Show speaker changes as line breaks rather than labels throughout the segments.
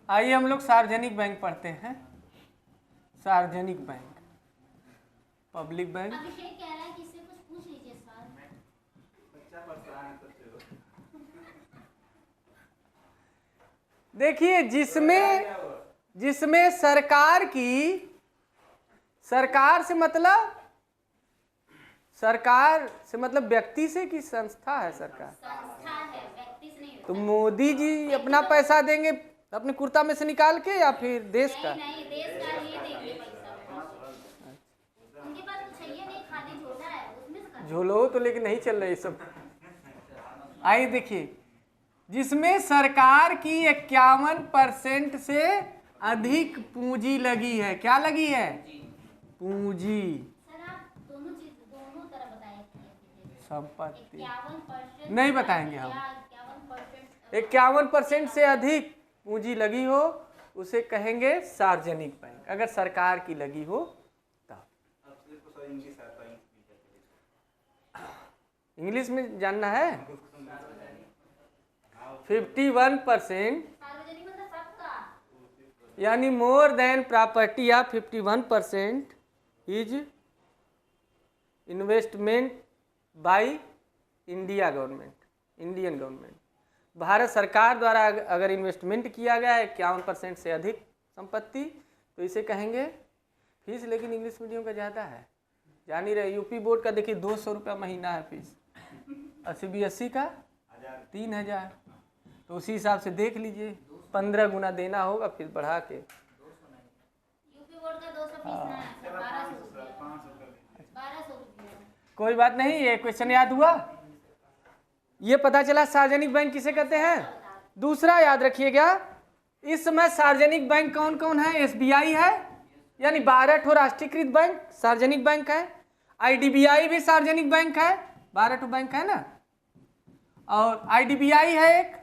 आइए हम लोग सार्वजनिक बैंक पढ़ते हैं। सार्वजनिक बैंक, पब्लिक बैंक।
अभिषेक कह रहा है कि इससे कुछ पूछ लीजिए सर।
बच्चा परेशान है तो
देखिए, जिसमें सरकार से मतलब व्यक्ति से कि संस्था है सरकार?
संस्था है, व्यक्ति से नहीं होता।
तो मोदी जी अपना पैसा देंगे अपने कुर्ता में से निकाल के या फिर देश का?
नहीं, देश का ही देंगे पैसा। उनके पास कुछ चाहिए नहीं, खाली झोला है उसमें से
झोलो तो लेकिन नहीं चल रही सब। आइए देखिए, जिसमें सरकार की 51% से अधिक पूंजी लगी है। क्या लगी है? पूंजी,
सर आप दोनों तरह बताइए।
संपत्ति
51%
नहीं बताएंगे हम।
51%
51% से अधिक पूंजी लगी हो उसे कहेंगे सार्वजनिक बैंक, अगर सरकार की लगी हो तब। इंग्लिश में जानना है? 51%
सार्वजनिक मतलब सबका।
यानी मोर देन प्रॉपर्टी या 51% is investment by Indian government. Bharat सरकार द्वारा अगर इन्वेस्टमेंट किया गया है 51% से अधिक संपत्ति, तो इसे कहेंगे। फीस लेकिन इंग्लिश मीडियम का ज़्यादा है, जान ही रहे। यूपी बोर्ड का देखिए 200 रुपया महीना है फीस, और CBSE का 3000। तो उसी हिसाब से देख लीजिए, 15 गुना देना होगा फिर बढ़ा के।
यूपी बोर्ड का 200 फीस ना है, 1200 रुपया।
कोई बात नहीं, ये क्वेश्चन याद हुआ। ये पता चला सार्वजनिक बैंक किसे कहते हैं। दूसरा याद रखिएगा, इस समय सार्वजनिक बैंक कौन कौन है? SBI है, यानी 12 ठो राष्ट्रीयकृत बैंक सार्वजनिक बैंक है। IDBI भी सार्वजनिक बैंक है, 12 ठो बैंक है ना। और IDBI है एक,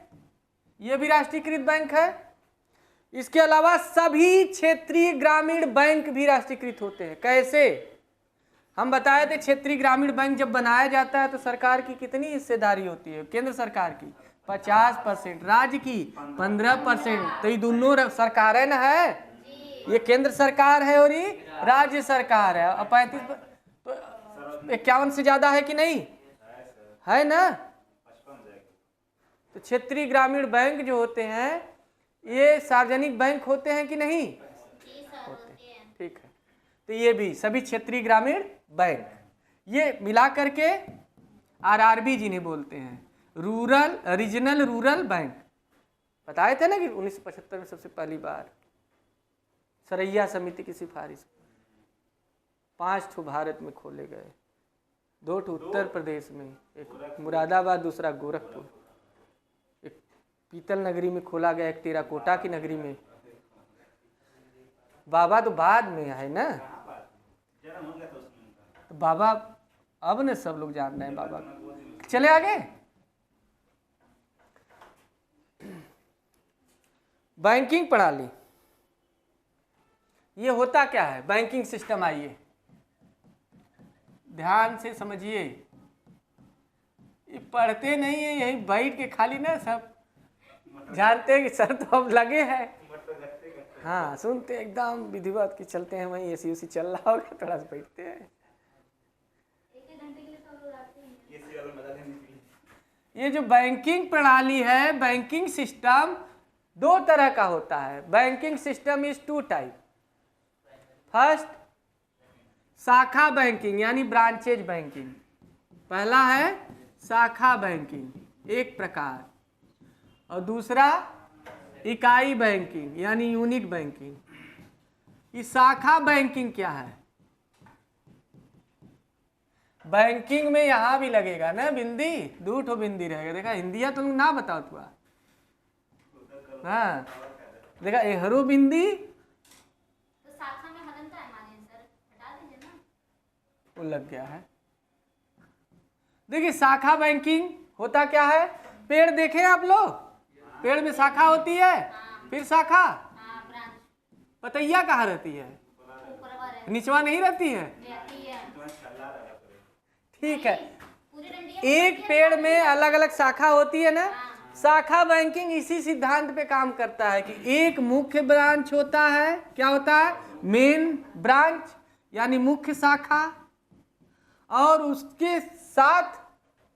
ये भी राष्ट्रीयकृत बैंक है। इसके अलावा सभी क्षेत्रीय ग्रामीण बैंक भी राष्ट्रीयकृत होते हैं। कैसे? हम बताए थे, क्षेत्रीय ग्रामीण बैंक जब बनाया जाता है तो सरकार की कितनी हिस्सेदारी होती है? केंद्र सरकार की 50%, राज्य की 15%। तो ये दोनों सरकारें न है, ये केंद्र सरकार है और ये राज्य सरकार है। और 35 तो 51 से ज्यादा है कि नहीं है ना? तो क्षेत्रीय ग्रामीण बैंक जो होते हैं ये सार्वजनिक बैंक होते हैं कि नहीं? होते हैं। ठीक है, तो ये भी सभी क्षेत्रीय ग्रामीण बैंक, ये मिला करके RRB जिन्हें बोलते हैं, रीजनल रूरल बैंक। बताए थे ना कि 1975 में सबसे पहली बार सरैया समिति की सिफारिश 5 ठो भारत में खोले गए, 2 ठो उत्तर प्रदेश में, एक मुरादाबाद, दूसरा गोरखपुर। एक पीतल नगरी में खोला गया, एक टेराकोटा की नगरी में। बाबा तो बाद में है ना, तो बाबा अब न सब लोग जान रहे हैं बाबा। चले आगे। बैंकिंग प्रणाली, ये होता क्या है? बैंकिंग सिस्टम, आइए ध्यान से समझिए। ये पढ़ते नहीं है, यही बैठ के खाली ना सब जानते हैं कि सर तो अब लगे हैं। हाँ, सुनते एकदम विधिवत की चलते हैं, वहीं AC उसी चल रहा होगा, थोड़ा सा बैठते हैं। ये जो बैंकिंग प्रणाली है, बैंकिंग सिस्टम 2 तरह का होता है। Banking system is 2 type. First, शाखा बैंकिंग यानी ब्रांचेज बैंकिंग। पहला है शाखा बैंकिंग, एक प्रकार। और दूसरा इकाई बैंकिंग यानी यूनिट बैंकिंग। ये शाखा बैंकिंग क्या है? बैंकिंग में यहां भी लगेगा ना बिंदी, 2 ठो बिंदी रहेगा। देखा, हिंदिया तुम ना बताओ तुआ। हाँ देखा, एहरो बिंदी
तो शाखा में हलनता है माने सर, हटा दीजिए ना।
वो लग गया है। देखिए, शाखा बैंकिंग होता क्या है? पेड़ देखे आप लोग, पेड़ में शाखा होती है, फिर शाखा। पतैया कहाँ रहती है? निचवा नहीं रहती है? ठीक है, एक पेड़ में अलग अलग शाखा होती है ना। शाखा बैंकिंग इसी सिद्धांत पे काम करता है कि एक मुख्य ब्रांच होता है, क्या होता है, मेन ब्रांच यानी मुख्य शाखा, और उसके साथ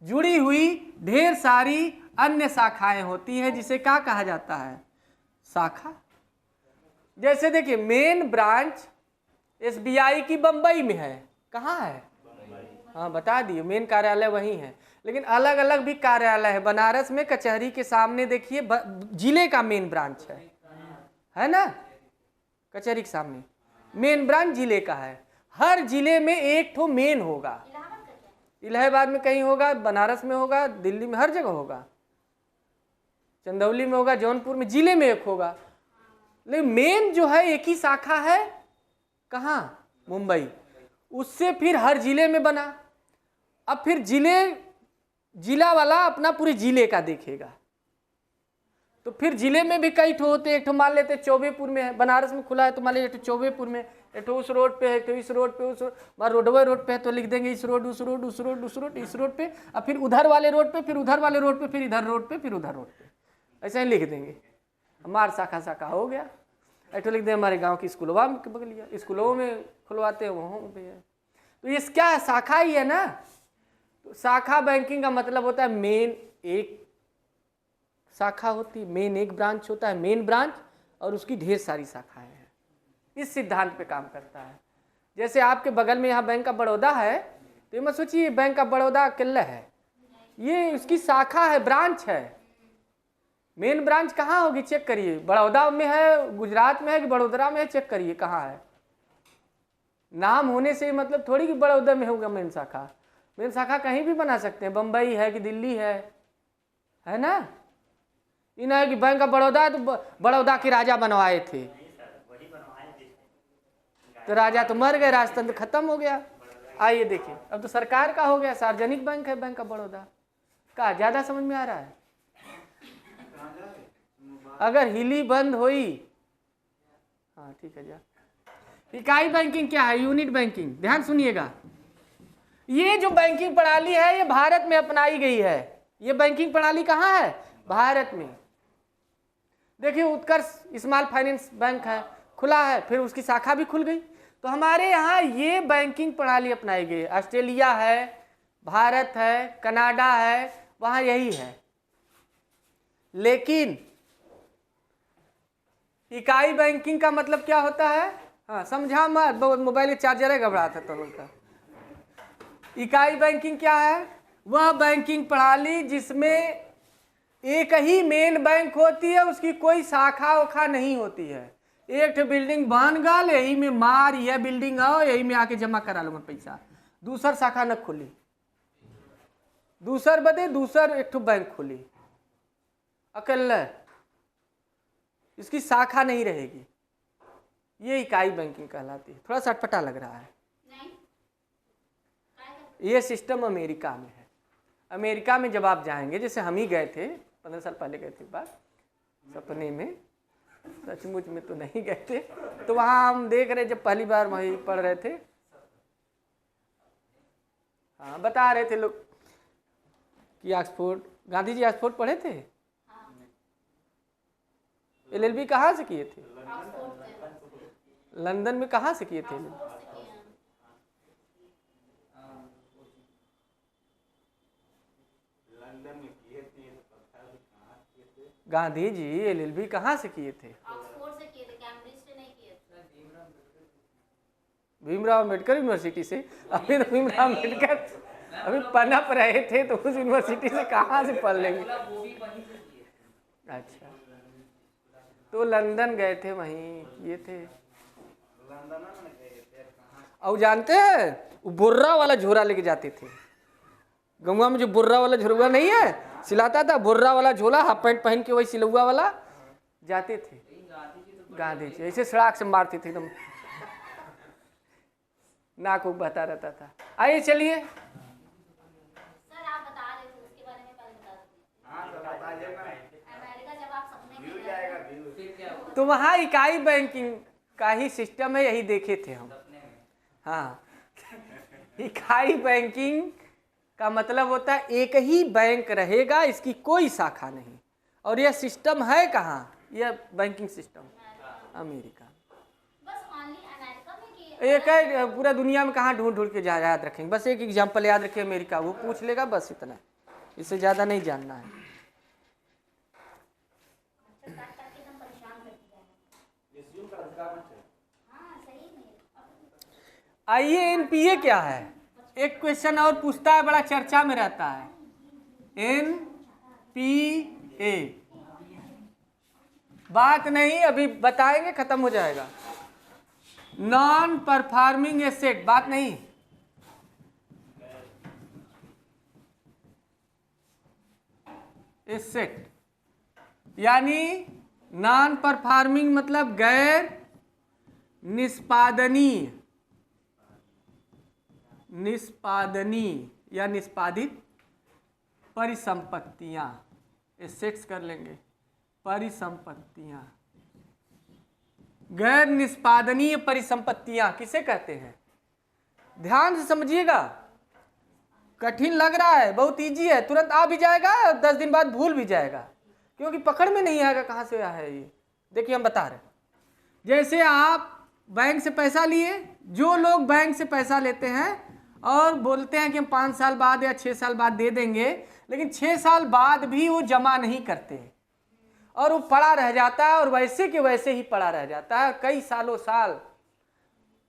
जुड़ी हुई ढेर सारी अन्य शाखाएं होती हैं, जिसे क्या कहा जाता है, शाखा। जैसे देखिए मेन ब्रांच एसबीआई की बंबई में है, कहाँ है, हाँ बता दिए, मेन कार्यालय वहीं है, लेकिन अलग अलग भी कार्यालय है। बनारस में कचहरी के सामने देखिए जिले का मेन ब्रांच है ना, कचहरी के सामने मेन ब्रांच जिले का है। हर जिले में एक ठो मेन होगा, इलाहाबाद में कहीं होगा, बनारस में होगा, दिल्ली में, हर जगह होगा, चंदौली में होगा, जौनपुर में, जिले में एक होगा। लेकिन मेन जो है एक ही शाखा है, कहाँ, मुंबई। उससे फिर हर जिले में बना। अब फिर जिला वाला अपना पूरे जिले का देखेगा, तो फिर जिले में भी कई ठो होते, एक ठो मान लेते चौबेपुर में है, बनारस में खुला है तो मान लीजिए चौबेपुर में, एक ठो उस रोड पे है, तो इस रोड पे, उस रोडवे रोड पे है तो लिख देंगे इस रोड, उस रोड, उस रोड, उस रोड, इस रोड पे, और फिर उधर वाले रोड पे, फिर उधर वाले रोड पे, फिर इधर रोड पे, फिर उधर रोड पे, ऐसे ही लिख देंगे। हमार शाखा शाखा हो गया। एक ठो लिख दें हमारे गाँव की स्कूलवा में बगलिया, स्कूलों में खुलवाते हैं, वहाँ पे है, तो ये क्या है, शाखा ही है ना। तो शाखा बैंकिंग का मतलब होता है मेन एक शाखा होती, मेन एक ब्रांच होता है, मेन ब्रांच, और उसकी ढेर सारी शाखाएं हैं। इस सिद्धांत पे काम करता है। जैसे आपके बगल में यहाँ बैंक ऑफ बड़ौदा है, तो ये मत सोचिए बैंक ऑफ बड़ौदा अकेला है, ये उसकी शाखा है, ब्रांच है। मेन ब्रांच कहाँ होगी, चेक करिए, बड़ौदा में है, गुजरात में है कि बड़ोदरा में है, चेक करिए कहाँ है। नाम होने से मतलब थोड़ी कि बड़ौदा में होगा मेन शाखा। मेन शाखा कहीं भी बना सकते हैं, बम्बई है कि दिल्ली है ना। ये ना है कि बैंक ऑफ बड़ौदा है तो बड़ौदा के राजा बनवाए थे, तो राजा तो मर गए, राजतंत्र खत्म हो गया। आइए देखिए, अब तो सरकार का हो गया, सार्वजनिक बैंक है बैंक ऑफ बड़ौदा का। ज्यादा समझ में आ रहा है। अगर हिली बंद हुई, हाँ ठीक है, जा। इकाई बैंकिंग क्या है, यूनिट बैंकिंग। ध्यान सुनिएगा, ये जो बैंकिंग प्रणाली है ये भारत में अपनाई गई है। ये बैंकिंग प्रणाली कहाँ है, भारत में। देखिए उत्कर्ष स्मॉल फाइनेंस बैंक है, खुला है, फिर उसकी शाखा भी खुल गई। तो हमारे यहाँ ये बैंकिंग प्रणाली अपनाई गई है। ऑस्ट्रेलिया है, भारत है, कनाडा है, वहाँ यही है। लेकिन इकाई बैंकिंग का मतलब क्या होता है, हाँ समझा मत, मोबाइल के चार्जर है, घबराता तो बोलता। इकाई बैंकिंग क्या है, वह बैंकिंग प्रणाली जिसमें एक ही मेन बैंक होती है, उसकी कोई शाखा उखा नहीं होती है। एक बिल्डिंग बन गल, यही में मार, यह बिल्डिंग आओ, यही में आके जमा करा लूंगा पैसा, दूसर शाखा न खुली, दूसर बदे दूसर एक बैंक खुली, अकेले, इसकी शाखा नहीं रहेगी। ये इकाई बैंकिंग कहलाती है। थोड़ा सा अटपटा लग रहा है। ये सिस्टम अमेरिका में है। अमेरिका में जब आप जाएंगे, जैसे हम ही गए थे 15 साल पहले, गए थे बार सपने में, सचमुच में तो नहीं गए थे, तो वहाँ हम देख रहे, जब पहली बार वहीं पढ़ रहे थे, हाँ बता रहे थे लोग कि ऑक्सफोर्ड, गांधी जी ऑक्सफोर्ड पढ़े थे। LLB कहाँ से किए थे, लंदन में कहाँ से किए थे, गांधी जी LLB कहाँ से किए थे,
ऑक्सफोर्ड से किए थे, कैम्ब्रिज से नहीं किए थे।
भीमराव अम्बेडकर यूनिवर्सिटी से। अभी तो भीमराव अम्बेडकर अभी पनप रहे थे, तो उस यूनिवर्सिटी से कहाँ से पढ़ लेंगे। अच्छा, तो लंदन गए थे, वहीं किए थे। और जानते हैं, वो बुर्रा वाला झोरा लेके जाते थे। गंगा में जो बुर्रा वाला झोरा नहीं है, सिलाता था, बुर्रा वाला झोला, हाफ पैंट पहन के वही सिलुआ वाला जाते थे। गांधी जी ऐसे सड़ाक से मारते थे, एकदम नाक बहता रहता था। आइए चलिए,
सर आप बता रहे थे उसके बारे में, पहले बता दीजिए। अमेरिका जब आप सपने में गए,
तो वहाँ इकाई बैंकिंग का ही सिस्टम है, यही देखे थे हम। हाँ, इकाई बैंकिंग का मतलब होता है एक ही बैंक रहेगा, इसकी कोई शाखा नहीं। और यह सिस्टम है कहाँ, यह बैंकिंग सिस्टम अमेरिका।
बस ओनली अमेरिका में कि
एक है पूरा दुनिया में कहाँ ढूंढ ढूंढ के याद रखेंगे, बस एक एग्जाम्पल याद रखिए अमेरिका, वो पूछ लेगा बस इतना, इससे ज़्यादा नहीं जानना है।
काट काट के एकदम परेशान कर दिया है।
रिज्यूम का अधिकार मत है।
हाँ सही में
IANPA क्या है, एक क्वेश्चन और पूछता है, बड़ा चर्चा में रहता है। NPA बात नहीं, अभी बताएंगे खत्म हो जाएगा। नॉन परफॉर्मिंग एसेट बात नहीं, एसेट यानी नॉन परफॉर्मिंग मतलब गैर निष्पादनीय, निष्पादनीय या निष्पादित परिसंपत्तियां, एसेट्स कर लेंगे, परिसंपत्तियां। गैर निष्पादनीय परिसंपत्तियां किसे कहते हैं, ध्यान से समझिएगा, कठिन लग रहा है, बहुत इजी है, तुरंत आ भी जाएगा, 10 दिन बाद भूल भी जाएगा, क्योंकि पकड़ में नहीं आएगा कहाँ से आया है ये। देखिए हम बता रहे हैं, जैसे आप बैंक से पैसा लिए, जो लोग बैंक से पैसा लेते हैं और बोलते हैं कि हम 5 साल बाद या 6 साल बाद दे देंगे, लेकिन 6 साल बाद भी वो जमा नहीं करते और वो पड़ा रह जाता है और वैसे के वैसे ही पड़ा रह जाता है कई सालों साल,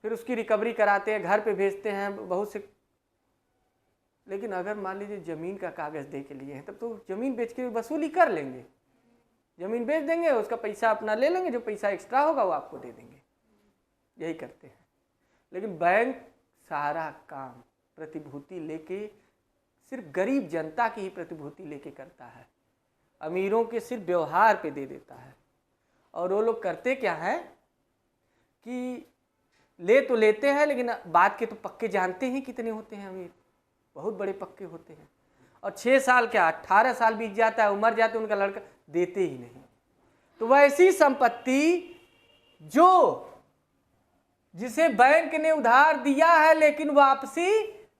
फिर उसकी रिकवरी कराते हैं, घर पे भेजते हैं बहुत से। लेकिन अगर मान लीजिए ज़मीन का कागज़ दे के लिए हैं, तब तो ज़मीन बेच के वसूली कर लेंगे, ज़मीन बेच देंगे, उसका पैसा अपना ले लेंगे, जो पैसा एक्स्ट्रा होगा वो आपको दे देंगे, यही करते हैं। लेकिन बैंक सारा काम प्रतिभूति लेके, सिर्फ गरीब जनता की ही प्रतिभूति लेके करता है, अमीरों के सिर्फ व्यवहार पे दे देता है। और वो लोग करते क्या है कि ले तो लेते हैं, लेकिन बात के तो पक्के जानते हैं कितने होते हैं अमीर, बहुत बड़े पक्के होते हैं। और 6 साल क्या 18 साल बीत जाता है, उमर जाते उनका लड़का देते ही नहीं। तो वैसी संपत्ति जो जिसे बैंक ने उधार दिया है लेकिन वापसी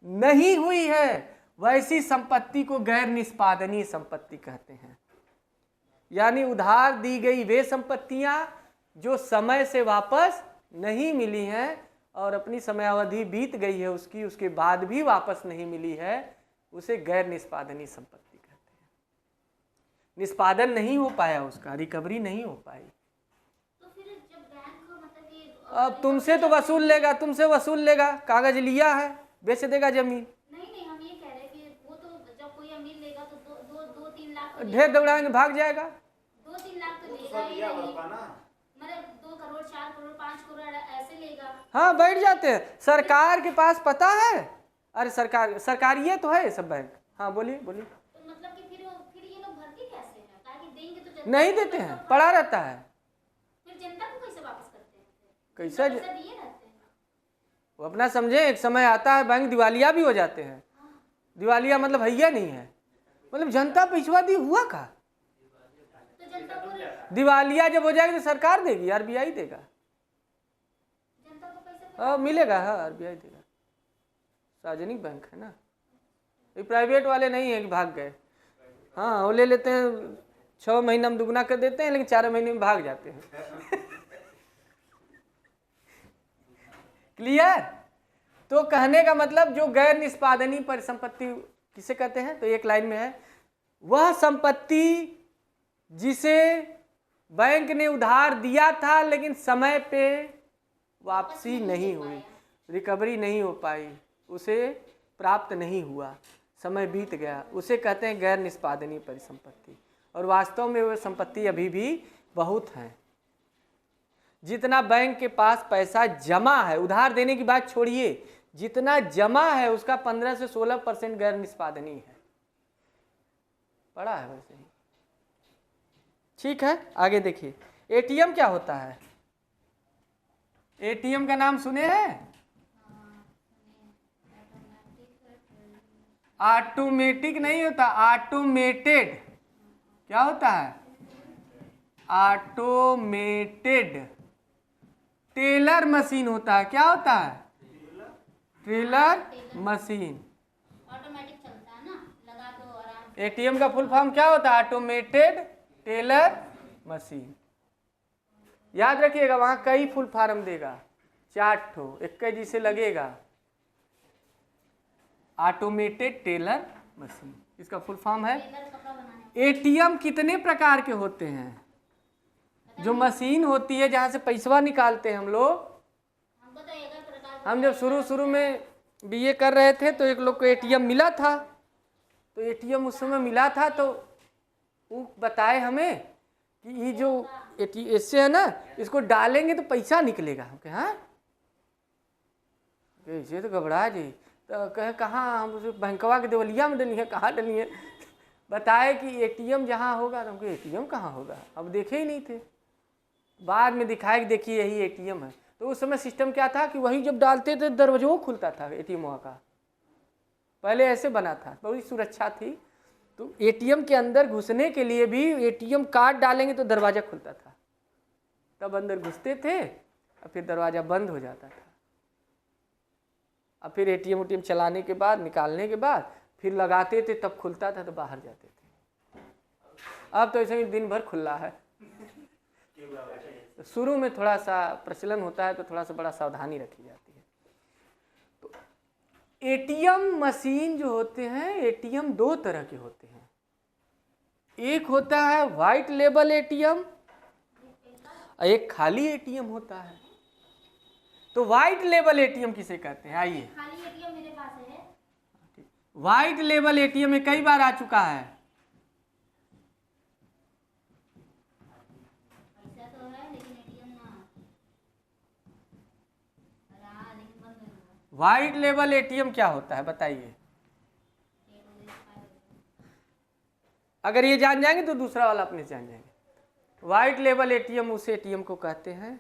नहीं हुई है, वैसी संपत्ति को गैर निष्पादनीय संपत्ति कहते हैं। यानी उधार दी गई वे संपत्तियां जो समय से वापस नहीं मिली हैं और अपनी समयावधि बीत गई है उसकी, उसके बाद भी वापस नहीं मिली है, उसे गैर निष्पादनीय संपत्ति कहते हैं। निष्पादन नहीं हो पाया, उसका रिकवरी नहीं हो पाई।
तो फिर जब बैंक मतलब कि
अब तुमसे तो वसूल लेगा, तुमसे वसूल लेगा, कागज लिया है, बेच देगा जमीन।
नहीं हम ये कह रहे हैं कि वो तो जब कोई अमीर लेगा तो 2-3 लाख तो
ढेर दौड़ाएंगे, भाग जाएगा।
2-3 लाख तो लेगा ही नहीं, मतलब 2 करोड़ 4 करोड़ 5 करोड़ ऐसे लेगा।
हाँ बैठ जाते हैं। सरकार के पास पता है, अरे सरकारिये तो है ये सब बैंक। हाँ बोलिए बोलिए।
तो मतलब कि फिर ये लोग भरते कैसे हैं, ताकि देंगे तो जनता
नहीं देते हैं, पड़ा रहता है।
फिर जनता को कैसे वापस करते हैं,
कैसे
पैसा दिए रहते हैं।
वो अपना समझे, एक समय आता है बैंक दिवालिया भी हो जाते हैं। दिवालिया मतलब भैया नहीं है, मतलब जनता पैसा दी हुआ का।
तो जनता को
दिवालिया जब हो जाएगी तो सरकार देगी, RBI देगा।
जनता को पैसा
हाँ मिलेगा, हाँ RBI देगा, सार्वजनिक बैंक है ना, ये प्राइवेट वाले नहीं है कि भाग गए। हाँ वो ले लेते हैं, 6 महीना में दुगना कर देते हैं, लेकिन 4 महीने में भाग जाते हैं। क्लियर। तो कहने का मतलब जो गैर निष्पादनीय परिसंपत्ति किसे कहते हैं, तो एक लाइन में है, वह संपत्ति जिसे बैंक ने उधार दिया था लेकिन समय पे वापसी नहीं हुई, रिकवरी नहीं हो पाई, उसे प्राप्त नहीं हुआ, समय बीत गया, उसे कहते हैं गैर निष्पादनीय परिसंपत्ति। और वास्तव में वह संपत्ति अभी भी बहुत हैं। जितना बैंक के पास पैसा जमा है, उधार देने की बात छोड़िए, जितना जमा है उसका 15 से 16% गैर निष्पादनीय है, पड़ा है वैसे ही। ठीक है आगे देखिए, ATM क्या होता है। ATM का नाम सुने हैं, ऑटोमेटिक नहीं होता, ऑटोमेटेड। क्या होता है, ऑटोमेटेड टेलर मशीन होता है। क्या होता है, टेलर मशीन।
ऑटोमेटिक चलता है ना, लगा दो आराम।
ATM का फुल फॉर्म क्या होता है, ऑटोमेटेड टेलर मशीन। याद रखिएगा वहां कई फुल फॉर्म देगा, 4 ठो, 21 जिसे लगेगा ऑटोमेटेड टेलर मशीन। इसका फुल फॉर्म है।
टेलर कपड़ा बनाने
एटीएम कितने प्रकार के होते हैं? जो मशीन होती है जहां से पैसा निकालते हैं हम लोग,
हमको तो एक ही प्रकार
हम जब शुरू में बीए कर रहे थे तो एक लोग को एटीएम मिला था, तो एटीएम उस समय मिला था तो वो बताए हमें कि ये जो इससे है ना, इसको डालेंगे तो पैसा निकलेगा। हम कहे हाँ, इसे तो घबरा जी। तो कहे कहाँ, हम उसे बैंकवा के देवलिया में डली है, कहाँ डली है? बताए कि एटीएम जहाँ होगा। तो हमको एटीएम कहाँ होगा, अब देखे ही नहीं थे। बाद में दिखाया कि देखिए यही एटीएम है। तो उस समय सिस्टम क्या था कि वही जब डालते थे दरवाजा खुलता था एटीएम का, पहले ऐसे बना था, बड़ी सुरक्षा थी। तो एटीएम के अंदर घुसने के लिए भी एटीएम कार्ड डालेंगे तो दरवाज़ा खुलता था, तब अंदर घुसते थे और फिर दरवाज़ा बंद हो जाता था। और फिर एटीएम चलाने के बाद, निकालने के बाद फिर लगाते थे तब खुलता था, तो बाहर जाते थे। अब तो ऐसे ही दिन भर खुला है। तो शुरू में थोड़ा सा प्रचलन होता है तो थोड़ा सा बड़ा सावधानी रखी जाती है। तो एटीएम मशीन जो होते हैं, एटीएम 2 तरह के होते हैं। एक होता है वाइट लेबल एटीएम और एक खाली एटीएम होता है। तो वाइट लेबल एटीएम किसे कहते हैं? आइए,
खाली एटीएम मेरे पास है।
वाइट लेबल एटीएम में कई बार आ चुका है।
पैसा तो है लेकिन एटीएम ना, लेकिन बंद हो गया।
वाइट लेबल एटीएम क्या होता है बताइए? अगर ये जान जाएंगे तो दूसरा वाला अपने जान जाएंगे। वाइट लेबल एटीएम उस एटीएम को कहते हैं,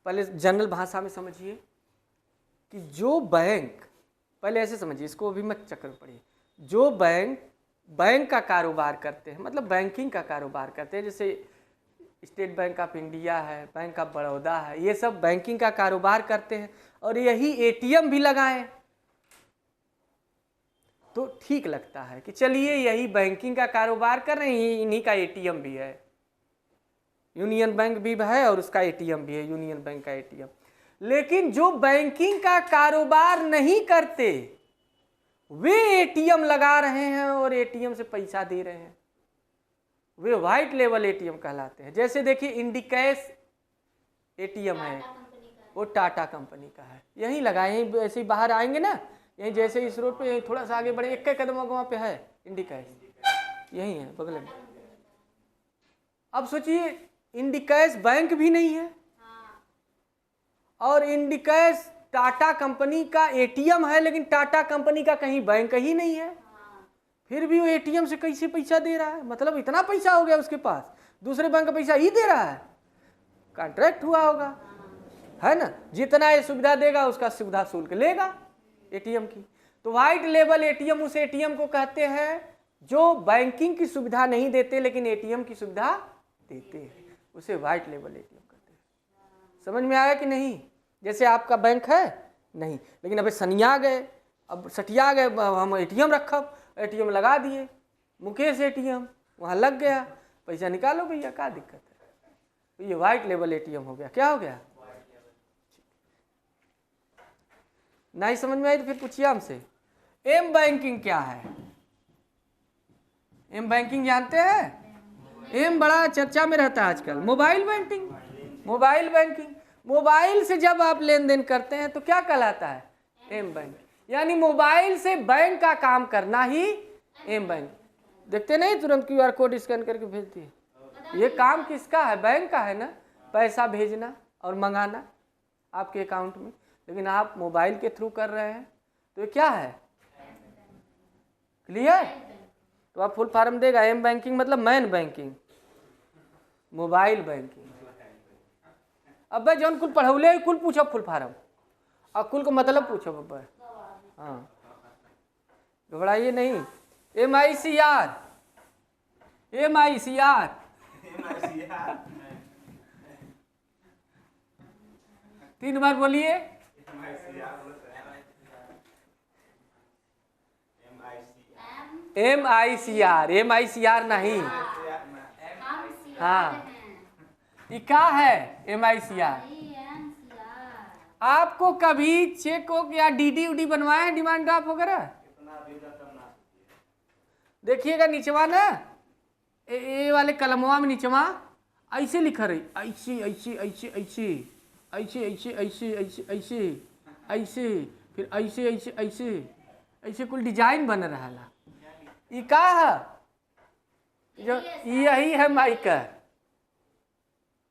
पहले जनरल भाषा में समझिए कि जो बैंक, पहले ऐसे समझिए इसको, अभी मत चक्कर में पड़िए। जो बैंक का कारोबार करते हैं, मतलब बैंकिंग का कारोबार करते हैं, जैसे स्टेट बैंक ऑफ इंडिया है, बैंक ऑफ बड़ौदा है, ये सब बैंकिंग का कारोबार करते हैं और यही एटीएम भी लगाएं तो ठीक लगता है कि चलिए यही बैंकिंग का कारोबार कर रहे हैं, इन्हीं का एटीएम भी है। यूनियन बैंक भी है और उसका एटीएम भी है, यूनियन बैंक का एटीएम। लेकिन जो बैंकिंग का कारोबार नहीं करते वे एटीएम लगा रहे हैं और एटीएम से पैसा दे रहे हैं, वे वाइट लेवल एटीएम कहलाते हैं। जैसे देखिए इंडिकैश एटीएम है, वो टाटा कंपनी का है, यहीं लगाए, यहीं ऐसे ही बाहर आएंगे ना, यहीं जैसे इस रोड पे थोड़ा सा आगे बढ़े, 1 कदम वहाँ पे है इंडिकैश, यही है बगल में। अब सोचिए इंडिकैश बैंक भी नहीं है और इंडिकैश टाटा कंपनी का एटीएम है, लेकिन टाटा कंपनी का कहीं बैंक ही नहीं है, फिर भी वो एटीएम से कैसे पैसा दे रहा है? मतलब इतना पैसा हो गया उसके पास, दूसरे बैंक का पैसा ही दे रहा है, कॉन्ट्रैक्ट हुआ होगा, है ना? जितना ये सुविधा देगा उसका सुविधा शुल्क लेगा एटीएम की। तो वाइट लेबल एटीएम उस एटीएम को कहते हैं जो बैंकिंग की सुविधा नहीं देते लेकिन एटीएम की सुविधा देते हैं, उसे वाइट लेबल एटीएम कहते हैं। समझ में आया कि नहीं? जैसे आपका बैंक है नहीं, लेकिन अबे सनिया गए, अब सटिया गए, हम एटीएम रखब, एटीएम लगा दिए, मुकेश एटीएम वहाँ लग गया, पैसा निकालो भैया, क्या दिक्कत है? तो ये वाइट लेबल एटीएम हो गया। क्या हो गया? नहीं समझ में आई तो फिर पूछिए हमसे। एम बैंकिंग क्या है? एम बैंकिंग जानते हैं? एम बड़ा चर्चा में रहता है आजकल। Mobile banking, mobile banking, mobile से जब आप लेन देन करते हैं तो क्या कहलाता है? M banking. यानी मोबाइल से बैंक का काम करना ही एम बैंक। देखते नहीं तुरंत क्यूआर कोड स्कैन करके भेज दिए, ये काम किसका है? बैंक का है ना, पैसा भेजना और मंगाना आपके अकाउंट में, लेकिन आप मोबाइल के थ्रू कर रहे हैं तो ये क्या है? क्लियर? तो आप फुल फॉर्म देगा एम बैंकिंग मतलब मैन बैंकिंग, मोबाइल बैंकिंग। अब भाई जौन कुल पढ़ौले कुल पूछो फुल फॉर्म और कुल को मतलब पूछो बब्बर। हाँ घबराइए नहीं। MICR, MICR 3 बार बोलिए। MICR, MICR नहीं।
हम सियार
हाँ।
हैं।
ये क्या है MICR?
INCR।
आपको कभी चेक हो या DD उडी बनवाए हैं, डिमांड ड्राफ्ट वगैरह?
कितना भी रकम ना
देखिएगा नीचवा ना, ए वाले कलमवा में नीचवा ऐसे लिखा रही, ऐसे ऐसे ऐसे ऐसे ऐसे ऐसे ऐसे ऐसे ऐसे ऐसे फिर ऐसे ऐसे ऐसे ऐसे कुल डिजाइन बन रहा ला। ये का है? जो यही है माइकर।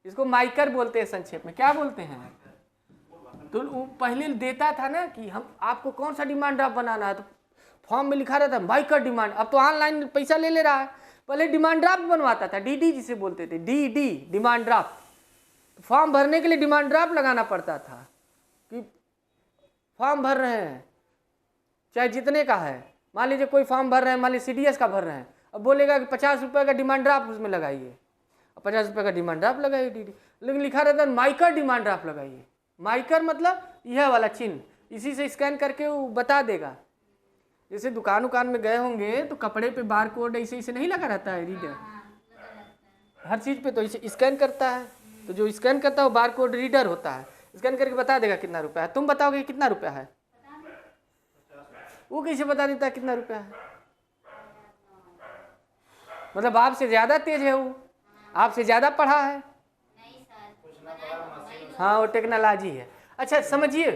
इसको माइकर बोलते हैं संक्षेप में। क्या बोलते हैं? तो वो पहले देता था ना कि हम आपको कौन सा डिमांड ड्राफ्ट बनाना है, तो फॉर्म में लिखा रहता माइकर डिमांड। अब तो ऑनलाइन पैसा ले रहा है, पहले डिमांड ड्राफ्ट बनवाता था, DD जिसे बोलते थे, DD डिमांड ड्राफ्ट। फॉर्म भरने के लिए डिमांड ड्राफ्ट लगाना पड़ता था कि फॉर्म भर रहे हैं, चाहे जितने का है। मान लीजिए कोई फॉर्म भर रहे हैं, मान लीजिए CDS का भर रहे हैं, अब बोलेगा कि 50 रुपये का डिमांड ड्राफ्ट उसमें लगाइए, 50 रुपये का डिमांड ड्राफ्ट लगाइए DD, लेकिन लिखा रहता है माइकर डिमांड ड्राफ्ट लगाइए। माइकर मतलब यह वाला चिन्ह, इसी से स्कैन करके वो बता देगा। जैसे दुकान उकान में गए होंगे तो कपड़े पे बार कोड ऐसे ऐसे नहीं लगा रहता है रीडर, हर चीज़ पे तो इसे स्कैन करता है, तो जो स्कैन करता है वो बार कोड रीडर होता है, स्कैन करके बता देगा कितना रुपया है। तुम बताओगे कितना रुपया है, वो कैसे बता देता है कितना रुपया है? मतलब आपसे ज़्यादा तेज है वो, आपसे ज़्यादा पढ़ा है।
नहीं सर,
हाँ, वो टेक्नोलॉजी है। अच्छा समझिए,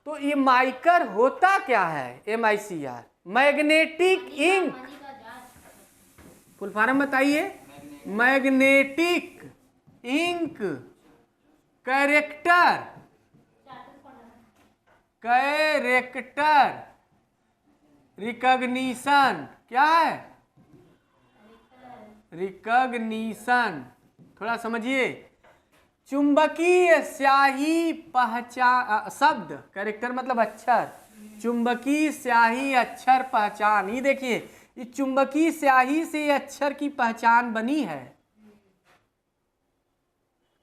तो ये माइकर होता क्या है? MICR magnetic ink. Full form बताइए। Magnetic ink character recognition. क्या है? रिकॉग्निशन। थोड़ा समझिए। चुंबकीय स्याही पहचान शब्द, कैरेक्टर मतलब अक्षर, चुंबकीय स्याही अक्षर पहचान। ये देखिए, ये चुंबकीय स्याही से अक्षर की पहचान बनी है।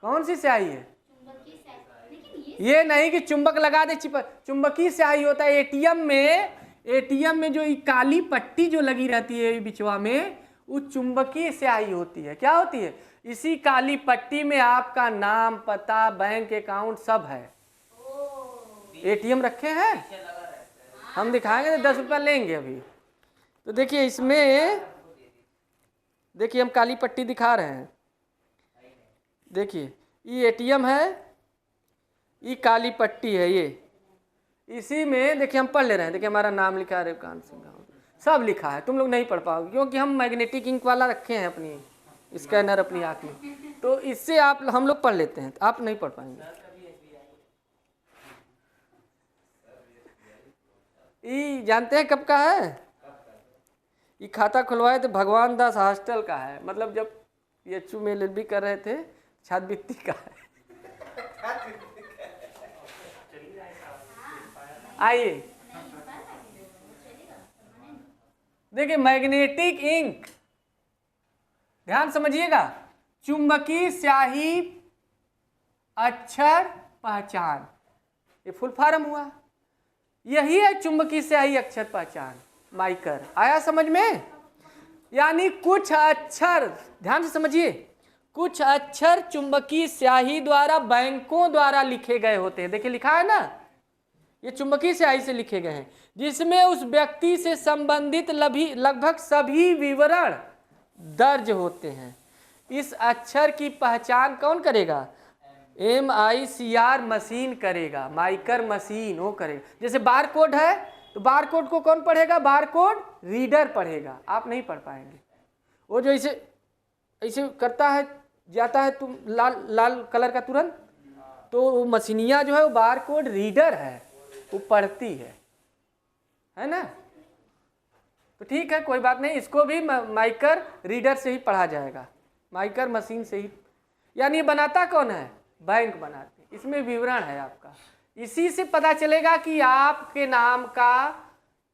कौन सी स्याही है?
लेकिन
ये नहीं कि चुंबक लगा दे चुंबकीय स्याही होता है एटीएम में जो ये काली पट्टी जो लगी रहती है बिचवा में, वो चुंबकीय स्याही होती है। क्या होती है? इसी काली पट्टी में आपका नाम, पता, बैंक अकाउंट सब है। ATM रखे हैं, हम दिखाएंगे, 10 रुपया लेंगे अभी। तो देखिए इसमें, देखिए हम काली पट्टी दिखा रहे हैं। देखिए ये ATM है, ये काली पट्टी है, ये इसी में देखिए हम पढ़ ले रहे हैं। देखिए हमारा नाम लिखा है रेवकांत सिंह, सब लिखा है। तुम लोग नहीं पढ़ पाओगे क्योंकि हम मैग्नेटिक इंक वाला रखे हैं अपनी स्कैनर अपनी आँख में, तो इससे आप हम लोग पढ़ लेते हैं, आप नहीं पढ़ पाएंगे। ये जानते हैं कब का है? ये खाता खुलवाए थे भगवान दास हॉस्टल का है, मतलब जब PHU में LLB कर रहे थे, छात्रवृत्ति का है। आइए देखिए, मैग्नेटिक इंक, ध्यान समझिएगा। चुंबकीय स्याही अक्षर पहचान, ये फुल फॉर्म हुआ। यही है चुंबकीय स्याही अक्षर पहचान, माइकर। आया समझ में? यानी कुछ अक्षर, ध्यान से समझिए, कुछ अक्षर चुंबकीय स्याही द्वारा, बैंकों द्वारा लिखे गए होते हैं। देखिए लिखा है ना, ये चुंबकीय स्याही से लिखे गए हैं, जिसमें उस व्यक्ति से संबंधित लगभग सभी विवरण दर्ज होते हैं। इस अक्षर की पहचान कौन करेगा? MICR मशीन करेगा, माइकर मशीन वो करेगा। जैसे बार कोड है तो बार कोड को कौन पढ़ेगा? बार कोड रीडर पढ़ेगा, आप नहीं पढ़ पाएंगे। वो जो ऐसे ऐसे करता है, जाता है तुम लाल लाल कलर का तुरंत, तो वो मशीनिया जो है वो बार कोड रीडर है, वो पढ़ती है ना? तो ठीक है, कोई बात नहीं, इसको भी माइकर रीडर से ही पढ़ा जाएगा, माइकर मशीन से ही। यानी ये बनाता कौन है? बैंक बनाते। इसमें विवरण है आपका, इसी से पता चलेगा कि आपके नाम का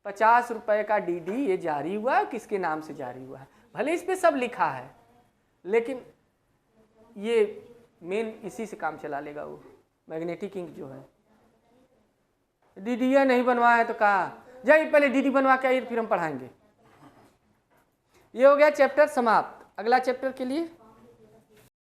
50 रुपये का DD ये जारी हुआ है, किसके नाम से जारी हुआ है। भले इस पर सब लिखा है, लेकिन ये मेन इसी से काम चला लेगा वो मैग्नेटिक इंक जो है। DD नहीं बनवाया है तो कहा जाइए पहले DD बनवा के आइए, फिर हम पढ़ाएंगे। ये हो गया चैप्टर समाप्त। अगला चैप्टर के लिए